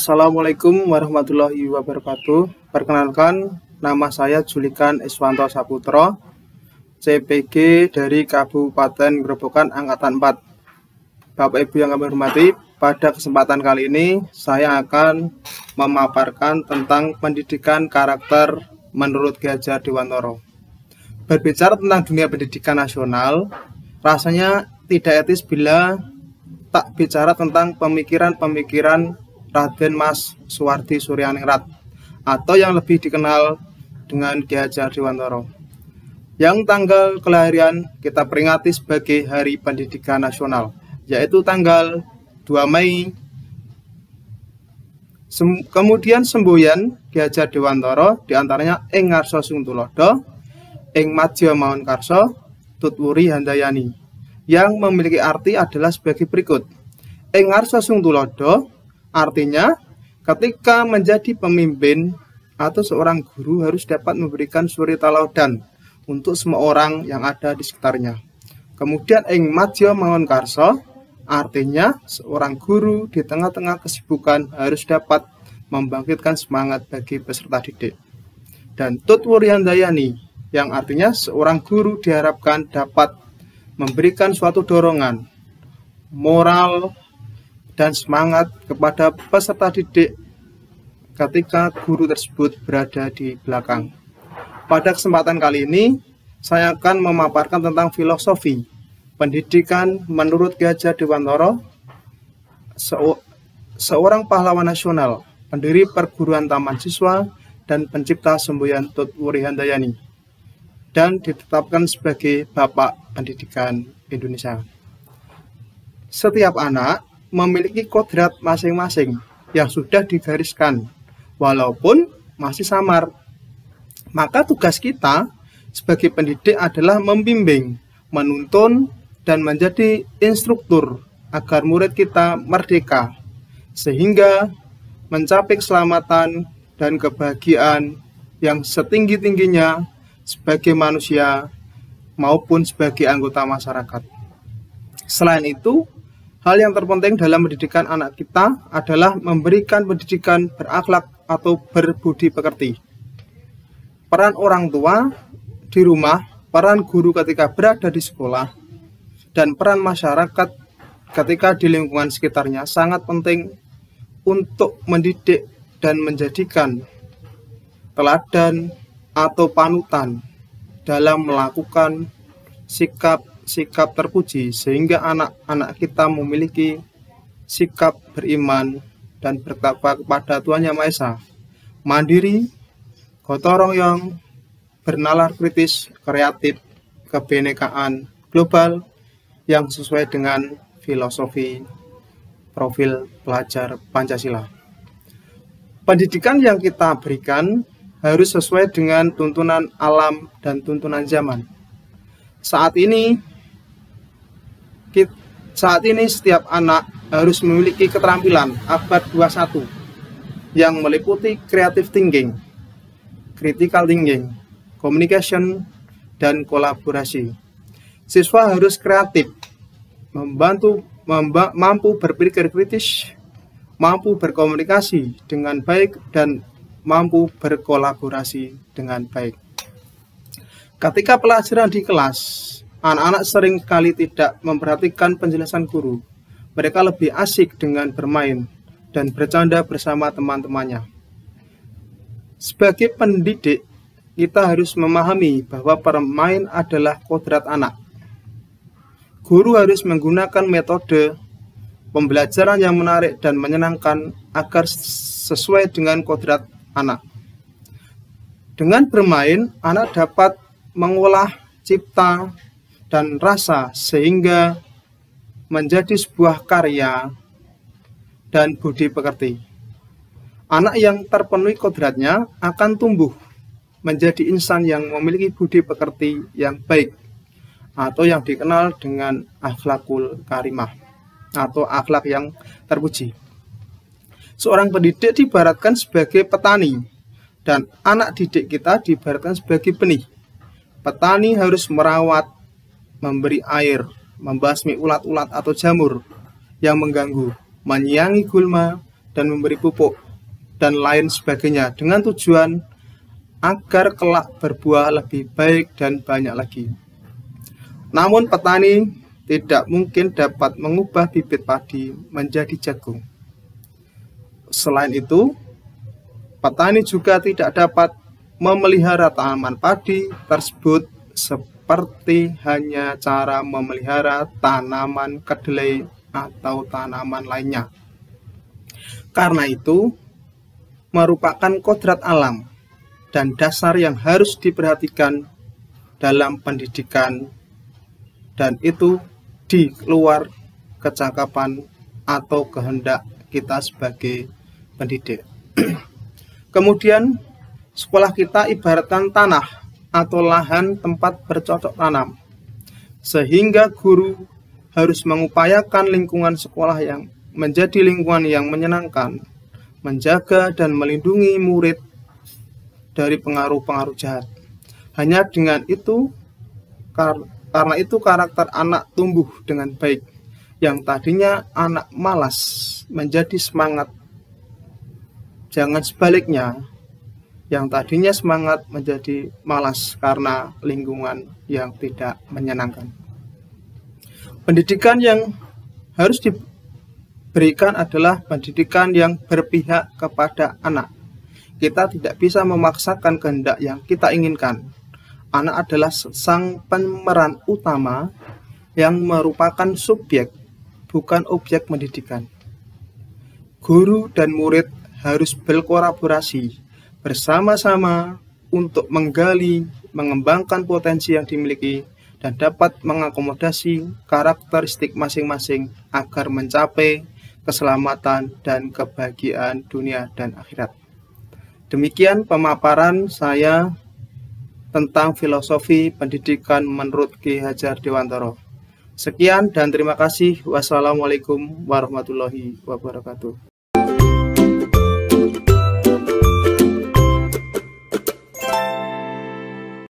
Assalamualaikum warahmatullahi wabarakatuh. Perkenalkan, nama saya Julikan Iswanto Saputro, CPG dari Kabupaten Grobogan Angkatan 4. Bapak Ibu yang kami hormati, pada kesempatan kali ini saya akan memaparkan tentang pendidikan karakter menurut Ki Hajar Dewantara. Berbicara tentang dunia pendidikan nasional, rasanya tidak etis bila tak bicara tentang pemikiran-pemikiran Raden Mas Suwardi Suryaningrat atau yang lebih dikenal dengan Ki Hajar Dewantara, yang tanggal kelahiran kita peringati sebagai Hari Pendidikan Nasional, yaitu tanggal 2 Mei. Kemudian semboyan Ki Hajar Dewantara diantaranya ing ngarsa Sung Tulodo, ing madya mawon karsa tutwuri handayani, yang memiliki arti adalah sebagai berikut. Ing ngarsa Sung Tulodo artinya, ketika menjadi pemimpin atau seorang guru harus dapat memberikan suri tauladan untuk semua orang yang ada di sekitarnya. Kemudian ing madya mawon karsa artinya seorang guru di tengah-tengah kesibukan harus dapat membangkitkan semangat bagi peserta didik. Dan tutwuri handayani yang artinya seorang guru diharapkan dapat memberikan suatu dorongan moral dan semangat kepada peserta didik ketika guru tersebut berada di belakang. Pada kesempatan kali ini, saya akan memaparkan tentang filosofi pendidikan menurut Ki Hajar Dewantara, seorang pahlawan nasional, pendiri perguruan taman siswa, dan pencipta semboyan tutwuri handayani, dan ditetapkan sebagai Bapak Pendidikan Indonesia. Setiap anak memiliki kodrat masing-masing yang sudah digariskan, walaupun masih samar. Maka tugas kita sebagai pendidik adalah membimbing, menuntun, dan menjadi instruktur agar murid kita merdeka, sehingga mencapai keselamatan dan kebahagiaan yang setinggi-tingginya sebagai manusia maupun sebagai anggota masyarakat. Selain itu, hal yang terpenting dalam pendidikan anak kita adalah memberikan pendidikan berakhlak atau berbudi pekerti. Peran orang tua di rumah, peran guru ketika berada di sekolah, dan peran masyarakat ketika di lingkungan sekitarnya sangat penting untuk mendidik dan menjadikan teladan atau panutan dalam melakukan sikap terpuji, sehingga anak-anak kita memiliki sikap beriman dan bertakwa kepada Tuhan Yang Maha Esa, mandiri, gotong royong, bernalar kritis, kreatif, kebinekaan global yang sesuai dengan filosofi profil pelajar Pancasila. Pendidikan yang kita berikan harus sesuai dengan tuntunan alam dan tuntunan zaman. Saat ini setiap anak harus memiliki keterampilan abad 21 yang meliputi creative thinking, critical thinking, communication, dan kolaborasi. Siswa harus kreatif, mampu berpikir kritis, mampu berkomunikasi dengan baik, dan mampu berkolaborasi dengan baik. Ketika pelajaran di kelas, anak-anak sering kali tidak memperhatikan penjelasan guru. Mereka lebih asik dengan bermain dan bercanda bersama teman-temannya. Sebagai pendidik, kita harus memahami bahwa bermain adalah kodrat anak. Guru harus menggunakan metode pembelajaran yang menarik dan menyenangkan agar sesuai dengan kodrat anak. Dengan bermain, anak dapat mengolah cipta dan rasa sehingga menjadi sebuah karya dan budi pekerti. Anak yang terpenuhi kodratnya akan tumbuh menjadi insan yang memiliki budi pekerti yang baik, atau yang dikenal dengan akhlakul karimah atau akhlak yang terpuji. Seorang pendidik diibaratkan sebagai petani, dan anak didik kita diibaratkan sebagai benih. Petani harus merawat, memberi air, membasmi ulat-ulat atau jamur yang mengganggu, menyiangi gulma, dan memberi pupuk dan lain sebagainya dengan tujuan agar kelak berbuah lebih baik dan banyak lagi. Namun petani tidak mungkin dapat mengubah bibit padi menjadi jagung. Selain itu, petani juga tidak dapat memelihara tanaman padi tersebut seperti hanya cara memelihara tanaman kedelai atau tanaman lainnya. Karena itu, merupakan kodrat alam dan dasar yang harus diperhatikan dalam pendidikan, dan itu di luar kecakapan atau kehendak kita sebagai pendidik. Kemudian, sekolah kita ibaratkan tanah atau lahan tempat bercocok tanam, sehingga guru harus mengupayakan lingkungan sekolah yang menjadi lingkungan yang menyenangkan, menjaga dan melindungi murid dari pengaruh-pengaruh jahat. Hanya dengan itu, karena itu karakter anak tumbuh dengan baik. Yang tadinya anak malas menjadi semangat. Jangan sebaliknya, yang tadinya semangat menjadi malas karena lingkungan yang tidak menyenangkan. Pendidikan yang harus diberikan adalah pendidikan yang berpihak kepada anak. Kita tidak bisa memaksakan kehendak yang kita inginkan. Anak adalah sang pemeran utama yang merupakan subjek, bukan objek pendidikan. Guru dan murid harus berkolaborasi bersama-sama untuk menggali, mengembangkan potensi yang dimiliki dan dapat mengakomodasi karakteristik masing-masing agar mencapai keselamatan dan kebahagiaan dunia dan akhirat. Demikian pemaparan saya tentang filosofi pendidikan menurut Ki Hajar Dewantara. Sekian dan terima kasih. Wassalamualaikum warahmatullahi wabarakatuh.